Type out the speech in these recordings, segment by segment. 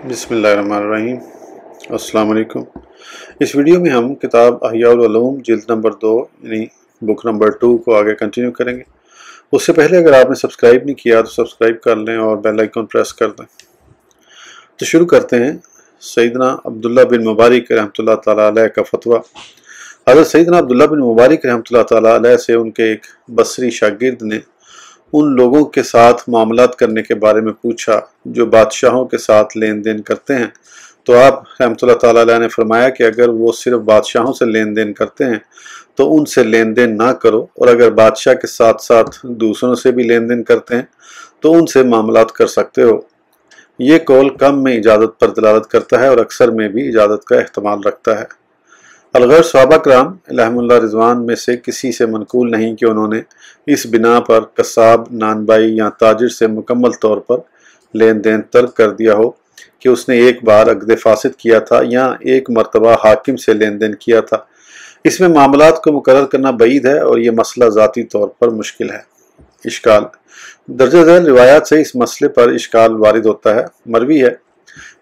بسم اللہ الرحمن الرحیم۔ السلام علیکم۔ اس ویڈیو میں ہم کتاب احیاء العلوم جلد نمبر 2 یعنی بک نمبر 2 کو آگے کنٹینیو کریں گے۔ اس سے پہلے اگر آپ نے سبسکرائب نہیں کیا تو سبسکرائب کر لیں اور بیل آئیکن پریس کر دیں۔ تو شروع کرتے ہیں۔ سیدنا عبداللہ بن مبارک رحمۃ اللہ تعالیٰ علیہ کا فتویٰ۔ حضرت سیدنا عبداللہ بن مبارک رحمۃ اللہ تعالیٰ علیہ سے ان کے ایک بصری شاگرد نے ان لوگوں کے ساتھ معاملات کرنے کے بارے میں پوچھا جو بادشاہوں کے ساتھ لین دین کرتے ہیں، تو آپ رحمۃ اللہ تعالیٰ علیہ نے فرمایا کہ اگر وہ صرف بادشاہوں سے لین دین کرتے ہیں تو ان سے لین دین نہ کرو، اور اگر بادشاہ کے ساتھ ساتھ دوسروں سے بھی لین دین کرتے ہیں تو ان سے معاملات کر سکتے ہو۔ یہ قول کم میں اجازت پر دلالت کرتا ہے اور اکثر میں بھی اجازت کا احتمال رکھتا ہے۔ الغرض صحابہ کرام علیہم اللہ رضوان میں سے کسی سے منقول نہیں کہ انہوں نے اس بنا پر قصاب، نانبائی یا تاجر سے مکمل طور پر لین دین ترک کر دیا ہو کہ اس نے ایک بار عقد فاسد کیا تھا یا ایک مرتبہ حاکم سے لین دین کیا تھا۔ اس میں معاملات کو مقرر کرنا بعید ہے اور یہ مسئلہ ذاتی طور پر مشکل ہے۔ اشکال: درجہ ذیل روایات سے اس مسئلے پر اشکال وارد ہوتا ہے۔ مروی ہے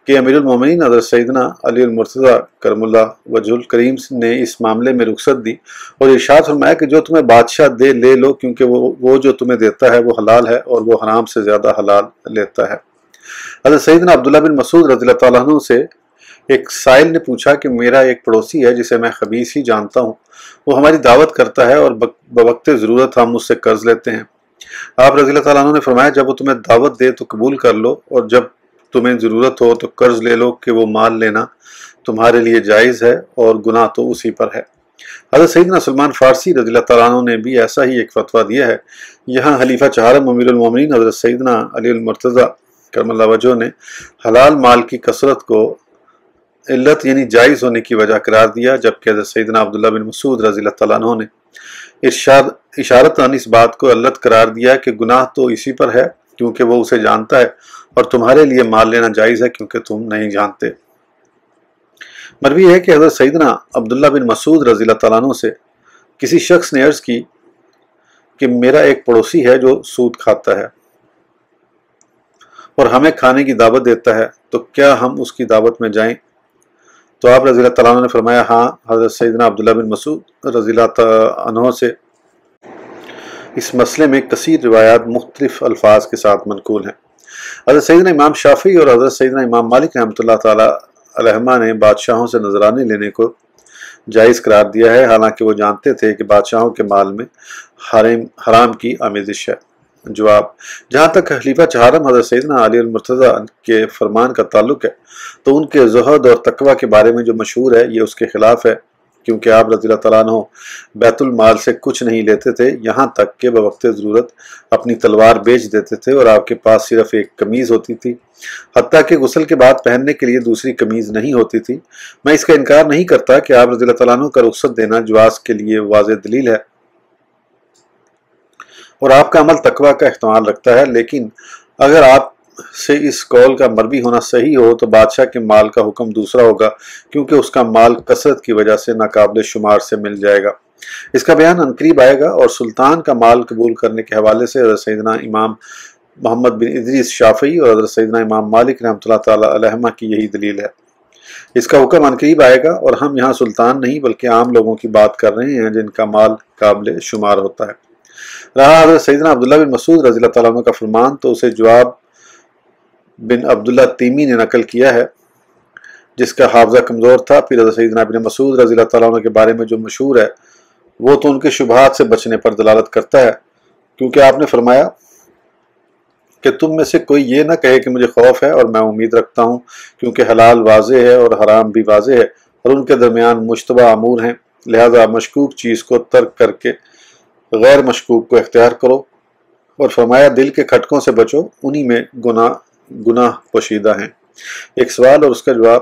کہ امیر المومنین حضرت سیدنا علی المرتضیٰ کرم اللہ وجہ الکریم نے اس معاملے میں رخصت دی اور ارشاد فرمایا کہ جو تمہیں بادشاہ دے لے لو، کیونکہ وہ جو تمہیں دیتا ہے وہ حلال ہے اور وہ حرام سے زیادہ حلال لیتا ہے۔ حضرت سیدنا عبداللہ بن مسعود رضی اللہ تعالیٰ عنہ سے ایک سائل نے پوچھا کہ میرا ایک پڑوسی ہے جسے میں خبیث ہی جانتا ہوں، وہ ہماری دعوت کرتا ہے اور بوقت ضرورت ہم اس سے قرض لیتے ہیں۔ آپ رضی اللہ تعالیٰ عنہ نے فرمایا جب وہ تمہیں دعوت دے تو قبول کر لو، اور جب تمہیں ضرورت ہو تو قرض لے لو کہ وہ مال لینا تمہارے لیے جائز ہے اور گناہ تو اسی پر ہے۔ حضرت سیدنا سلمان فارسی رضی اللہ تعالیٰ عنہ نے بھی ایسا ہی ایک فتویٰ دیا ہے۔ یہاں خلیفہ چہارم امیر المومنین حضرت سیدنا علی المرتضیٰ کرم اللہ وجہ نے حلال مال کی کثرت کو علت یعنی جائز ہونے کی وجہ قرار دیا، جبکہ حضرت سیدنا عبداللہ بن مسعود رضی اللہ تعالیٰ عنہ نے اشارتاً اس بات کو علت قرار دیا کہ گناہ تو اسی پر ہے کیونکہ وہ اسے جانتا ہے، اور تمہارے لیے مال لینا جائز ہے کیونکہ تم نہیں جانتے۔ مروی ہے کہ حضرت سیدنا عبداللہ بن مسعود رضی اللہ تعالیٰ عنہ سے کسی شخص نے عرض کی کہ میرا ایک پڑوسی ہے جو سود کھاتا ہے اور ہمیں کھانے کی دعوت دیتا ہے، تو کیا ہم اس کی دعوت میں جائیں؟ تو آپ رضی اللہ تعالیٰ عنہ نے فرمایا ہاں۔ حضرت سیدنا عبداللہ بن مسعود رضی اللہ تعالیٰ عنہ سے اس مسئلے میں کثیر روایات مختلف الفاظ کے ساتھ منقول ہیں۔ حضرت سیدنا امام شافعی اور حضرت سیدنا امام مالک رحمۃ اللہ تعالیٰ علیہما نے بادشاہوں سے نذرانے لینے کو جائز قرار دیا ہے، حالانکہ وہ جانتے تھے کہ بادشاہوں کے مال میں حرام کی آمیزش ہے۔ جواب: جہاں تک خلیفہ چہارم حضرت سیدنا علی المرتضیٰ کے فرمان کا تعلق ہے تو ان کے زہد اور تقوی کے بارے میں جو مشہور ہے یہ اس کے خلاف ہے، کیونکہ آپ رضی اللہ تعالیٰ عنہ بیت المال سے کچھ نہیں لیتے تھے، یہاں تک کہ بوقت ضرورت اپنی تلوار بیچ دیتے تھے، اور آپ کے پاس صرف ایک قمیض ہوتی تھی، حتیٰ کہ غسل کے بعد پہننے کے لیے دوسری قمیض نہیں ہوتی تھی۔ میں اس کا انکار نہیں کرتا کہ آپ رضی اللہ تعالیٰ عنہ کا رخصت دینا جواز کے لیے واضح دلیل ہے اور آپ کا عمل تقوی کا احتمال رکھتا ہے، لیکن اگر آپ سے اس قول کا مروی ہونا صحیح ہو تو بادشاہ کے مال کا حکم دوسرا ہوگا، کیونکہ اس کا مال کثرت کی وجہ سے ناقابل شمار سے مل جائے گا۔ اس کا بیان عنقریب آئے گا، اور سلطان کا مال قبول کرنے کے حوالے سے حضرت سیدنا امام محمد بن ادریس شافعی اور حضرت سیدنا امام مالک رحمۃ اللہ تعالیٰ علیہما کی یہی دلیل ہے۔ اس کا حکم عنقریب آئے گا، اور ہم یہاں سلطان نہیں بلکہ عام لوگوں کی بات کر رہے ہیں جن کا مال قابل شمار ہوتا ہے۔ رہا حضرت سیدنا عبداللہ بن مسعود رضی اللہ تعالیٰ عنہ کا فرمان، تو اسے جواب بن عبداللہ تیمی نے نقل کیا ہے جس کا حافظہ کمزور تھا۔ پھر حضرت سیدنا ابن مسعود رضی اللہ تعالیٰ عنہ کے بارے میں جو مشہور ہے وہ تو ان کے شبہات سے بچنے پر دلالت کرتا ہے، کیونکہ آپ نے فرمایا کہ تم میں سے کوئی یہ نہ کہے کہ مجھے خوف ہے اور میں امید رکھتا ہوں، کیونکہ حلال واضح ہے اور حرام بھی واضح ہے اور ان کے درمیان مشتبہ امور ہیں، لہذا مشکوک چیز کو ترک کر کے غیر مشکوک کو اختیار کرو، اور فرمایا دل کے کھٹکوں سے بچو، انہی میں گناہ پوشیدہ ہیں۔ ایک سوال اور اس کا جواب: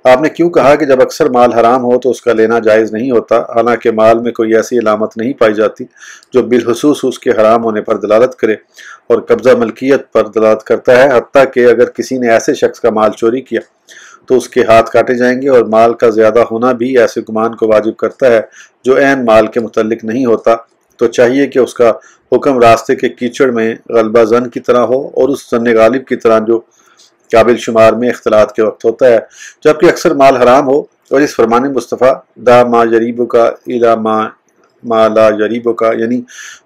آپ نے کیوں کہا کہ جب اکثر مال حرام ہو تو اس کا لینا جائز نہیں ہوتا، حالانکہ مال میں کوئی ایسی علامت نہیں پائی جاتی جو بالخصوص اس کے حرام ہونے پر دلالت کرے اور قبضہ ملکیت پر دلالت کرتا ہے، حتیٰ کہ اگر کسی نے ایسے شخص کا مال چوری کیا تو اس کے ہاتھ کاٹے جائیں گے، اور مال کا زیادہ ہونا بھی ایسے گمان کو واجب کرتا ہے جو عین مال کے متعلق نہیں ہوتا، تو چاہیے کہ اس کا حکم راستے کے کیچڑ میں غلبہ زن کی طرح ہو، اور اس زن غالب کی طرح جو قابل شمار میں اختلاط کے وقت ہوتا ہے، جبکہ اکثر مال حرام ہو، اور اس فرمان مصطفیٰ دا ما یریبک الی ما لا یریبک، یعنی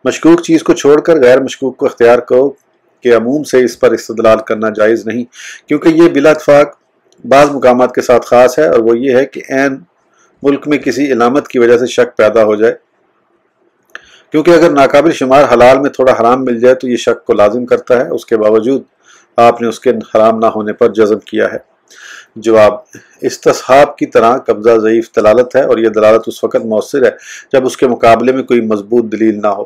مشکوک چیز کو چھوڑ کر غیر مشکوک کو اختیار کرو، کہ عموم سے اس پر استدلال کرنا جائز نہیں، کیونکہ یہ بلا اتفاق بعض مقامات کے ساتھ خاص ہے، اور وہ یہ ہے کہ عین ملک میں کسی علامت کی وجہ سے شک پیدا ہو جائے، کیونکہ اگر ناقابل شمار حلال میں تھوڑا حرام مل جائے تو یہ شک کو لازم کرتا ہے، اس کے باوجود آپ نے اس کے حرام نہ ہونے پر جزم کیا ہے۔ جواب: استصحاب کی طرح قبضہ ضعیف دلالت ہے، اور یہ دلالت اس وقت مؤثر ہے جب اس کے مقابلے میں کوئی مضبوط دلیل نہ ہو۔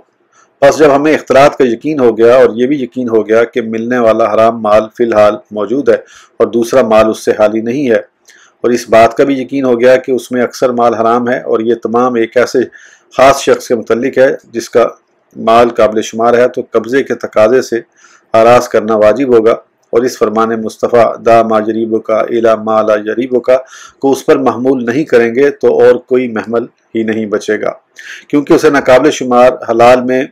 بس جب ہمیں اختلاط کا یقین ہو گیا اور یہ بھی یقین ہو گیا کہ ملنے والا حرام مال فی الحال موجود ہے اور دوسرا مال اس سے خالی نہیں ہے، اور اس بات کا بھی یقین ہو گیا کہ اس میں اکثر مال حرام ہے اور یہ تمام ایک ایسے خاص شخص کے متعلق ہے جس کا مال قابل شمار ہے، تو قبضے کے تقاضے سے آراز کرنا واجب ہوگا، اور اس فرمان مصطفیٰ دا ما یریبک الی ما لا یریبک کو اس پر محمول نہیں کریں گے تو اور کوئی محمل ہی نہیں بچے گا، کیونکہ اسے ناقابل شمار حلال میں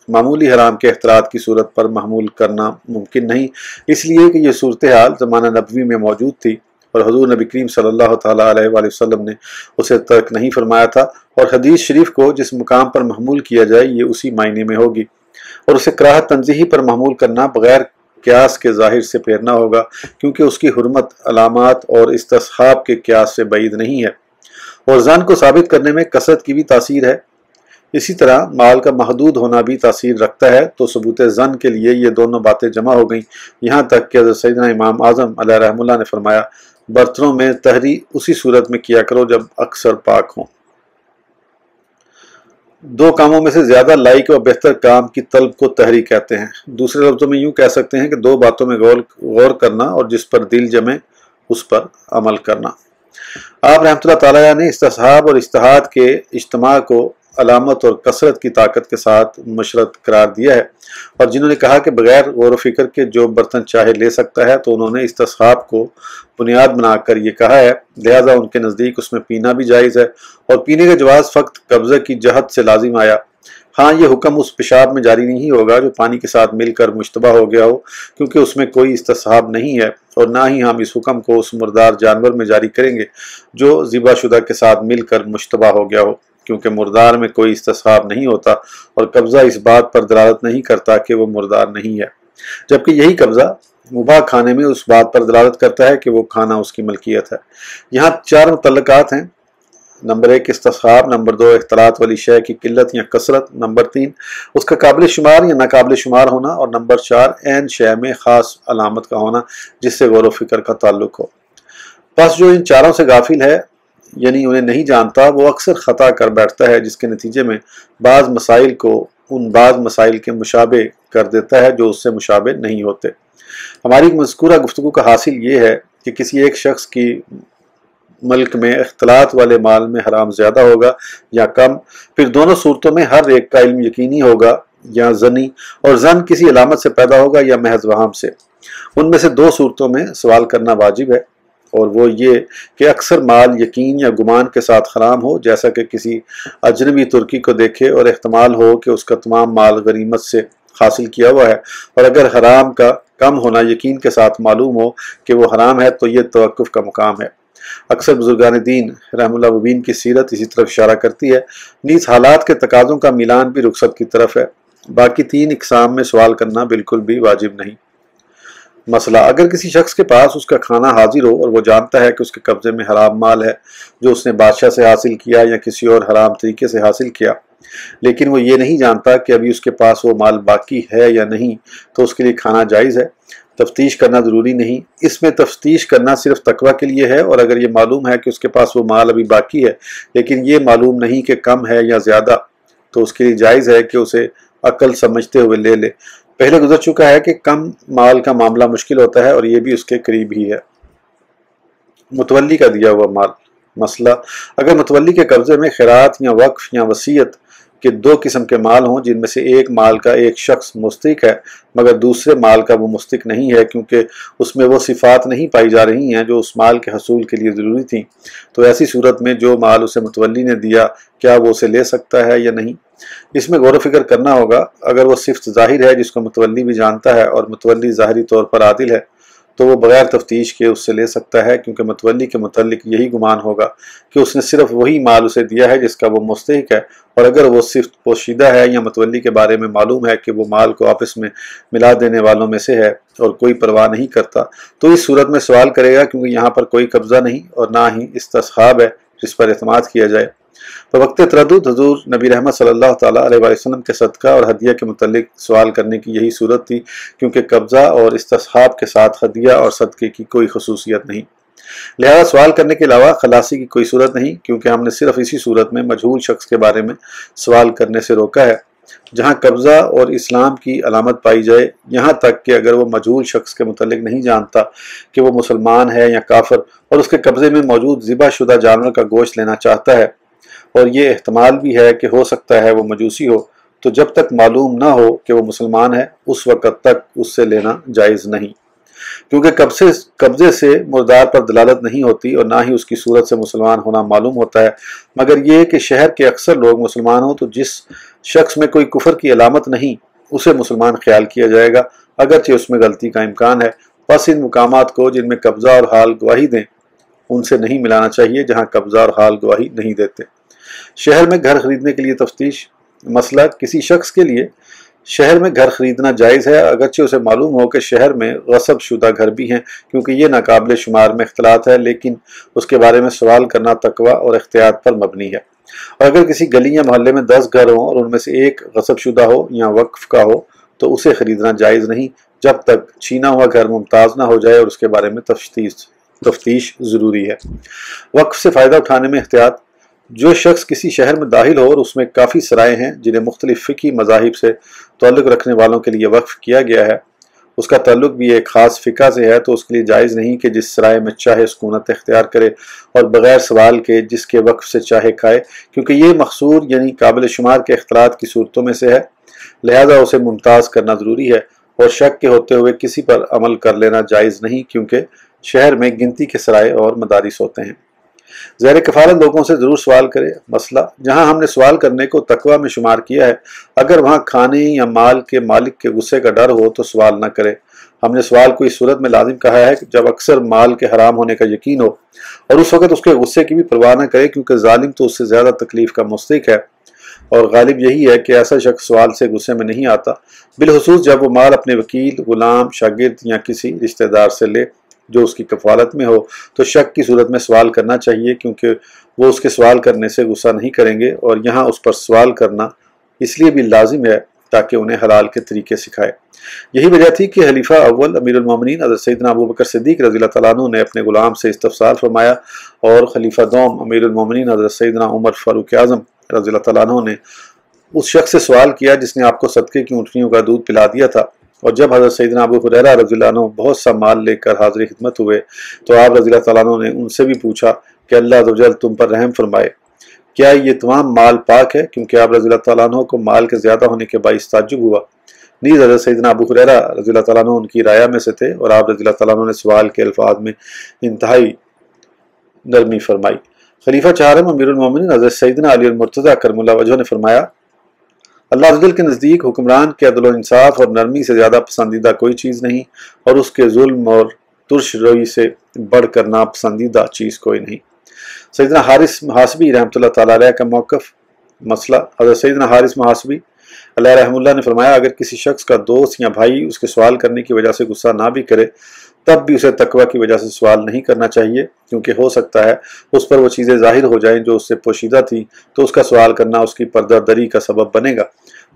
معمولی حرام کے اختلاط کی صورت پر محمول کرنا ممکن نہیں، اس لیے کہ یہ صورتحال زمانہ نبوی میں موجود تھی اور حضور نبی کریم صلی اللہ تعالیٰ علیہ وآلہ وسلم نے اسے ترک نہیں فرمایا تھا، اور حدیث شریف کو جس مقام پر محمول کیا جائے یہ اسی معنی میں ہوگی، اور اسے کراہت تنزیہی پر محمول کرنا بغیر قیاس کے ظاہر سے پھیرنا ہوگا، کیونکہ اس کی حرمت علامات اور استصحاب کے قیاس سے بعید نہیں ہے، اور ظن کو ثابت کرنے میں کثرت کی بھی تاثیر ہے، اسی طرح مال کا محدود ہونا بھی تاثیر رکھتا ہے، تو ثبوت ظن کے لیے یہ دونوں باتیں جمع ہو گئیں، یہاں تک کہ حضرت سیدنا امام اعظم علیہ رحمہ اللہ نے فرمایا برتنوں میں تہری اسی صورت میں کیا کرو جب اکثر پاک ہوں۔ دو کاموں میں سے زیادہ لائق و بہتر کام کی طلب کو تہری کہتے ہیں، دوسرے لفظوں میں یوں کہہ سکتے ہیں کہ دو باتوں میں غور کرنا اور جس پر دل جمے اس پر عمل کرنا۔ آپ رحمۃ اللہ تعالیٰ نے استصحاب اور اجتہاد کے اجتماع کو علامت اور کثرت کی طاقت کے ساتھ مشرط قرار دیا ہے، اور جنہوں نے کہا کہ بغیر غور و فکر کے جو برتن چاہے لے سکتا ہے، تو انہوں نے استصحاب کو بنیاد بنا کر یہ کہا ہے، لہذا ان کے نزدیک اس میں پینا بھی جائز ہے، اور پینے کا جواز فقط قبضہ کی جہت سے لازم آیا۔ ہاں، یہ حکم اس پیشاب میں جاری نہیں ہوگا جو پانی کے ساتھ مل کر مشتبہ ہو گیا ہو، کیونکہ اس میں کوئی استصحاب نہیں ہے، اور نہ ہی ہم اس حکم کو اس مردار جانور میں جاری کریں گے جو ذبح شدہ کے ساتھ مل کر مشتبہ ہو گیا ہو، کیونکہ مردار میں کوئی استصحاب نہیں ہوتا، اور قبضہ اس بات پر دلالت نہیں کرتا کہ وہ مردار نہیں ہے، جبکہ یہی قبضہ مباح کھانے میں اس بات پر دلالت کرتا ہے کہ وہ کھانا اس کی ملکیت ہے۔ یہاں 4 متعلقات ہیں: نمبر 1 استصحاب، نمبر 2 اختلاط والی شے کی قلت یا کثرت، نمبر 3 اس کا قابل شمار یا ناقابل شمار ہونا، اور نمبر 4 عین شے میں خاص علامت کا ہونا جس سے غور و فکر کا تعلق ہو۔ بس جو ان چاروں سے غافل ہے، یعنی انہیں نہیں جانتا، وہ اکثر خطا کر بیٹھتا ہے، جس کے نتیجے میں بعض مسائل کو ان بعض مسائل کے مشابہ کر دیتا ہے جو اس سے مشابہ نہیں ہوتے۔ ہماری مذکورہ گفتگو کا حاصل یہ ہے کہ کسی ایک شخص کی ملک میں اختلاط والے مال میں حرام زیادہ ہوگا یا کم، پھر دونوں صورتوں میں ہر ایک کا علم یقینی ہوگا یا ظنی، اور ظن کسی علامت سے پیدا ہوگا یا محض وہم سے۔ ان میں سے 2 صورتوں میں سوال کرنا واجب ہے، اور وہ یہ کہ اکثر مال یقین یا گمان کے ساتھ حرام ہو، جیسا کہ کسی اجنبی ترکی کو دیکھے اور احتمال ہو کہ اس کا تمام مال غنیمت سے حاصل کیا ہوا ہے، اور اگر حرام کا کم ہونا یقین کے ساتھ معلوم ہو کہ وہ حرام ہے تو یہ توقف کا مقام ہے۔ اکثر بزرگان دین رحم اللہ مبین کی سیرت اسی طرف اشارہ کرتی ہے، نیز حالات کے تقاضوں کا میلان بھی رخصت کی طرف ہے۔ باقی 3 اقسام میں سوال کرنا بالکل بھی واجب نہیں۔ مسئلہ: اگر کسی شخص کے پاس اس کا کھانا حاضر ہو اور وہ جانتا ہے کہ اس کے قبضے میں حرام مال ہے جو اس نے بادشاہ سے حاصل کیا یا کسی اور حرام طریقے سے حاصل کیا، لیکن وہ یہ نہیں جانتا کہ ابھی اس کے پاس وہ مال باقی ہے یا نہیں، تو اس کے لیے کھانا جائز ہے۔ تفتیش کرنا ضروری نہیں، اس میں تفتیش کرنا صرف تقویٰ کے لیے ہے، اور اگر یہ معلوم ہے کہ اس کے پاس وہ مال ابھی باقی ہے لیکن یہ معلوم نہیں کہ کم ہے یا زیادہ، تو اس کے لیے جائز ہے کہ اسے عقل سمجھتے ہوئے لے لے۔ پہلے گزر چکا ہے کہ کم مال کا معاملہ مشکل ہوتا ہے، اور یہ بھی اس کے قریب ہی ہے۔ متولی کا دیا ہوا مال۔ مسئلہ: اگر متولی کے قبضے میں خیرات یا وقف یا وصیت کہ 2 قسم کے مال ہوں، جن میں سے ایک مال کا ایک شخص مستحق ہے مگر دوسرے مال کا وہ مستحق نہیں ہے کیونکہ اس میں وہ صفات نہیں پائی جا رہی ہیں جو اس مال کے حصول کے لیے ضروری تھیں، تو ایسی صورت میں جو مال اسے متولی نے دیا کیا وہ اسے لے سکتا ہے یا نہیں؟ اس میں غور و فکر کرنا ہوگا۔ اگر وہ صفت ظاہر ہے جس کو متولی بھی جانتا ہے اور متولی ظاہری طور پر عادل ہے تو وہ بغیر تفتیش کے اس سے لے سکتا ہے، کیونکہ متولی کے متعلق یہی گمان ہوگا کہ اس نے صرف وہی مال اسے دیا ہے جس کا وہ مستحق ہے، اور اگر وہ صرف پوشیدہ ہے یا متولی کے بارے میں معلوم ہے کہ وہ مال کو آپس میں ملا دینے والوں میں سے ہے اور کوئی پرواہ نہیں کرتا، تو اس صورت میں سوال کرے گا، کیونکہ یہاں پر کوئی قبضہ نہیں اور نہ ہی استصحاب ہے جس پر اعتماد کیا جائے۔ وقت تردد حضور نبی رحمت صلی اللہ تعالیٰ علیہ وسلم کے صدقہ اور ہدیہ کے متعلق سوال کرنے کی یہی صورت تھی، کیونکہ قبضہ اور استصحاب کے ساتھ ہدیہ اور صدقے کی کوئی خصوصیت نہیں، لہذا سوال کرنے کے علاوہ خلاصی کی کوئی صورت نہیں، کیونکہ ہم نے صرف اسی صورت میں مجہول شخص کے بارے میں سوال کرنے سے روکا ہے جہاں قبضہ اور اسلام کی علامت پائی جائے، یہاں تک کہ اگر وہ مجہول شخص کے متعلق نہیں جانتا کہ وہ مسلمان ہے یا کافر اور اس کے قبضے میں موجود ذبح شدہ جانور کا گوشت لینا چاہتا ہے، اور یہ احتمال بھی ہے کہ ہو سکتا ہے وہ مجوسی ہو، تو جب تک معلوم نہ ہو کہ وہ مسلمان ہے اس وقت تک اس سے لینا جائز نہیں، کیونکہ قبضے سے مردار پر دلالت نہیں ہوتی اور نہ ہی اس کی صورت سے مسلمان ہونا معلوم ہوتا ہے، مگر یہ کہ شہر کے اکثر لوگ مسلمان ہوں تو جس شخص میں کوئی کفر کی علامت نہیں اسے مسلمان خیال کیا جائے گا، اگرچہ اس میں غلطی کا امکان ہے۔ پس ان مقامات کو جن میں قبضہ اور حال گواہی دیں ان سے نہیں ملانا چاہیے جہاں قبضہ اور حال گواہی نہیں دیتے۔ شہر میں گھر خریدنے کے لیے تفتیش۔ مسئلہ، کسی شخص کے لیے شہر میں گھر خریدنا جائز ہے اگرچہ اسے معلوم ہو کہ شہر میں غصب شدہ گھر بھی ہیں، کیونکہ یہ ناقابل شمار میں اختلاط ہے، لیکن اس کے بارے میں سوال کرنا تقوی اور احتیاط پر مبنی ہے۔ اور اگر کسی گلی یا محلے میں 10 گھر ہوں اور ان میں سے ایک غصب شدہ ہو یا وقف کا ہو تو اسے خریدنا جائز نہیں جب تک چھینا ہوا گھر ممتاز نہ ہو جائے، اور اس کے بارے میں تفتیش ضروری ہے۔ وقف سے فائدہ اٹھانے میں احتیاط۔ جو شخص کسی شہر میں داخل ہو اور اس میں کافی سرائے ہیں جنہیں مختلف فقہی مذاہب سے تعلق رکھنے والوں کے لیے وقف کیا گیا ہے، اس کا تعلق بھی ایک خاص فقہ سے ہے، تو اس کے لیے جائز نہیں کہ جس سرائے میں چاہے سکونت اختیار کرے اور بغیر سوال کے جس کے وقف سے چاہے کھائے، کیونکہ یہ مخصور یعنی قابل شمار کے اختلاط کی صورتوں میں سے ہے، لہذا اسے ممتاز کرنا ضروری ہے، اور شک کے ہوتے ہوئے کسی پر عمل کر لینا جائز نہیں، کیونکہ شہر میں گنتی کے سرائے اور مدارس ہوتے ہیں۔ زیر کفالت لوگوں سے ضرور سوال کرے۔ مسئلہ، جہاں ہم نے سوال کرنے کو تقوی میں شمار کیا ہے، اگر وہاں کھانے یا مال کے مالک کے غصے کا ڈر ہو تو سوال نہ کرے۔ ہم نے سوال کو اس صورت میں لازم کہا ہے جب اکثر مال کے حرام ہونے کا یقین ہو، اور اس وقت اس کے غصے کی بھی پرواہ نہ کرے، کیونکہ ظالم تو اس سے زیادہ تکلیف کا مستحق ہے، اور غالب یہی ہے کہ ایسا شخص سوال سے غصے میں نہیں آتا، بالخصوص جب وہ مال اپنے وکیل، غلام، شاگرد یا کسی رشتہ دار سے لے جو اس کی کفالت میں ہو، تو شک کی صورت میں سوال کرنا چاہیے، کیونکہ وہ اس کے سوال کرنے سے غصہ نہیں کریں گے، اور یہاں اس پر سوال کرنا اس لیے بھی لازم ہے تاکہ انہیں حلال کے طریقے سکھائے۔ یہی وجہ تھی کہ خلیفہ اول امیر المومنین حضرت سیدنا ابو بکر صدیق رضی اللہ تعالیٰ عنہ نے اپنے غلام سے استفسار فرمایا، اور خلیفہ دوم امیر المومنین حضرت سیدنا عمر فاروق اعظم رضی اللہ تعالیٰ عنہ نے اس شخص سے سوال کیا جس نے آپ کو صدقے کی اونٹنیوں کا دودھ پلا دیا تھا، اور جب حضرت سیدنا ابو ہریرہ رضی اللہ عنہ بہت سا مال لے کر حاضر خدمت ہوئے تو آپ رضی اللہ تعالیٰ عنہ نے ان سے بھی پوچھا کہ اللہ عز و جل تم پر رحم فرمائے، کیا یہ تمام مال پاک ہے؟ کیونکہ آپ رضی اللہ تعالیٰ عنہ کو مال کے زیادہ ہونے کے باعث تعجب ہوا۔ نیز حضرت سیدنا ابو ہریرہ رضی اللہ تعالیٰ عنہ ان کی رعایا میں سے تھے، اور آپ رضی اللہ تعالیٰ عنہ نے سوال کے الفاظ میں انتہائی نرمی فرمائی۔ خلیفہ چہارم امیر المومنین حضرت سیدنا علی المرتضیٰ کرم اللہ وجہہ نے فرمایا، اللہ عز و جل کے نزدیک حکمران کے عدل و انصاف اور نرمی سے زیادہ پسندیدہ کوئی چیز نہیں، اور اس کے ظلم اور ترش روی سے بڑھ کر ناپسندیدہ چیز کوئی نہیں۔ سیدنا حارث محاسبی رحمۃ اللہ تعالیٰ علیہ کا موقف۔ مسئلہ، حضرت سیدنا حارث محاسبی علیہ رحمہ اللہ نے فرمایا، اگر کسی شخص کا دوست یا بھائی اس کے سوال کرنے کی وجہ سے غصہ نہ بھی کرے تب بھی اسے تقوی کی وجہ سے سوال نہیں کرنا چاہیے، کیونکہ ہو سکتا ہے اس پر وہ چیزیں ظاہر ہو جائیں جو اس سے پوشیدہ تھی، تو اس کا سوال کرنا اس کی پردہ دری کا سبب بنے گا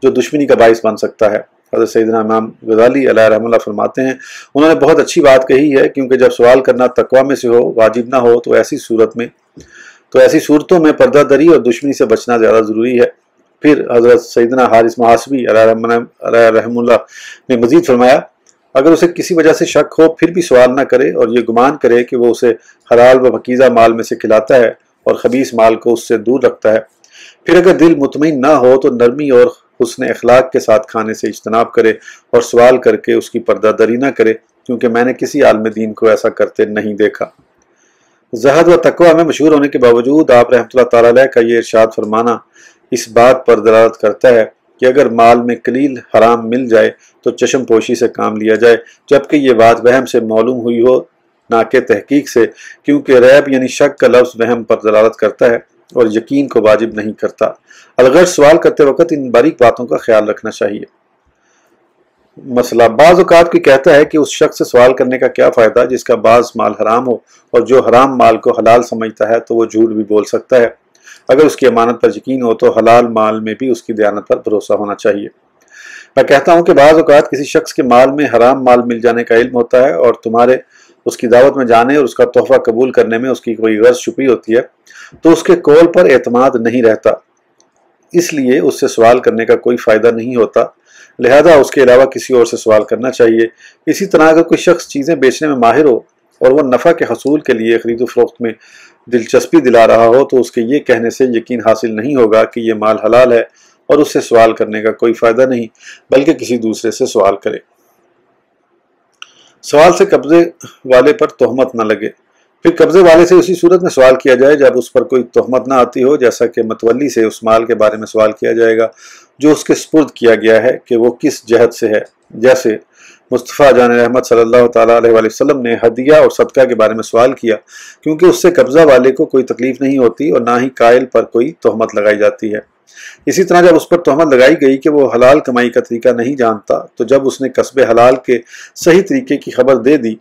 جو دشمنی کا باعث بن سکتا ہے۔ حضرت سیدنا امام غزالی علیہ رحمہ اللہ فرماتے ہیں، انہوں نے بہت اچھی بات کہی ہے، کیونکہ جب سوال کرنا تقوی میں سے ہو، واجب نہ ہو، تو ایسی صورتوں میں پردہ دری اور دشمنی سے بچنا زیادہ ضروری ہے۔ پھر حضرت سیدنا حارث محاسبی علیہ رحمہ اللہ نے مزید فرمایا، اگر اسے کسی وجہ سے شک ہو پھر بھی سوال نہ کرے اور یہ گمان کرے کہ وہ اسے حلال و پاکیزہ مال میں سے کھلاتا ہے اور خبیث مال کو اس سے دور رکھتا ہے، پھر اگر دل مطمئن نہ ہو تو نرمی اور حسن اخلاق کے ساتھ کھانے سے اجتناب کرے اور سوال کر کے اس کی پردہ دری نہ کرے، کیونکہ میں نے کسی عالم دین کو ایسا کرتے نہیں دیکھا۔ زہد و تقوی میں مشہور ہونے کے باوجود آپ رحمۃ اللہ تعالیٰ علیہ کا یہ ارشاد فرمانا اس بات پر دلالت کرتا ہے کہ اگر مال میں قلیل حرام مل جائے تو چشم پوشی سے کام لیا جائے، جبکہ یہ بات وہم سے معلوم ہوئی ہو نہ کہ تحقیق سے، کیونکہ ریب یعنی شک کا لفظ وہم پر دلالت کرتا ہے اور یقین کو واجب نہیں کرتا۔ الغرض سوال کرتے وقت ان باریک باتوں کا خیال رکھنا چاہیے۔ مسئلہ، بعض اوقات کوئی کہتا ہے کہ اس شخص سے سوال کرنے کا کیا فائدہ جس کا بعض مال حرام ہو، اور جو حرام مال کو حلال سمجھتا ہے تو وہ جھوٹ بھی بول سکتا ہے۔ اگر اس کی امانت پر یقین ہو تو حلال مال میں بھی اس کی دیانت پر بھروسہ ہونا چاہیے۔ میں کہتا ہوں کہ بعض اوقات کسی شخص کے مال میں حرام مال مل جانے کا علم ہوتا ہے اور تمہارے اس کی دعوت میں جانے اور اس کا تحفہ قبول کرنے میں اس کی کوئی غرض چھپی ہوتی ہے، تو اس کے قول پر اعتماد نہیں رہتا، اس لیے اس سے سوال کرنے کا کوئی فائدہ نہیں ہوتا، لہذا اس کے علاوہ کسی اور سے سوال کرنا چاہیے۔ اسی طرح اگر کوئی شخص چیزیں بیچنے میں ماہر ہو اور وہ نفع کے حصول کے لیے خرید و فروخت میں دلچسپی دلا رہا ہو تو اس کے یہ کہنے سے یقین حاصل نہیں ہوگا کہ یہ مال حلال ہے اور اس سے سوال کرنے کا کوئی فائدہ نہیں، بلکہ کسی دوسرے سے سوال کرے۔ سوال سے قبضے والے پر تہمت نہ لگے۔ پھر قبضے والے سے اسی صورت میں سوال کیا جائے جب اس پر کوئی تہمت نہ آتی ہو، جیسا کہ متولی سے اس مال کے بارے میں سوال کیا جائے گا جو اس کے سپرد کیا گیا ہے کہ وہ کس جہت سے ہے، جیسے مصطفیٰ جان رحمت صلی اللہ تعالیٰ علیہ وآلہ وسلم نے ہدیہ اور صدقہ کے بارے میں سوال کیا، کیونکہ اس سے قبضہ والے کو کوئی تکلیف نہیں ہوتی اور نہ ہی قائل پر کوئی تہمت لگائی جاتی ہے۔ اسی طرح جب اس پر تہمت لگائی گئی کہ وہ حلال کمائی کا طریقہ نہیں جانتا، تو جب اس نے کسب حلال کے صحیح طریقے کی خبر دے دی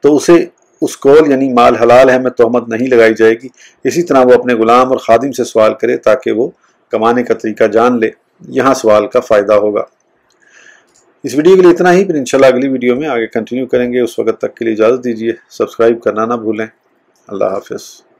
تو اسے اس قول یعنی مال حلال ہے میں تہمت نہیں لگائی جائے گی۔ اسی طرح وہ اپنے غلام اور خادم سے سوال کرے تاکہ وہ کمانے کا طریقہ جان لے، یہاں سوال کا فائدہ ہوگا۔ اس ویڈیو کے لیے اتنا ہی، پھر انشاءاللہ اگلی ویڈیو میں آگے کنٹینیو کریں گے۔ اس وقت تک کے لیے اجازت دیجیے، سبسکرائب کرنا نہ بھولیں۔ اللہ حافظ۔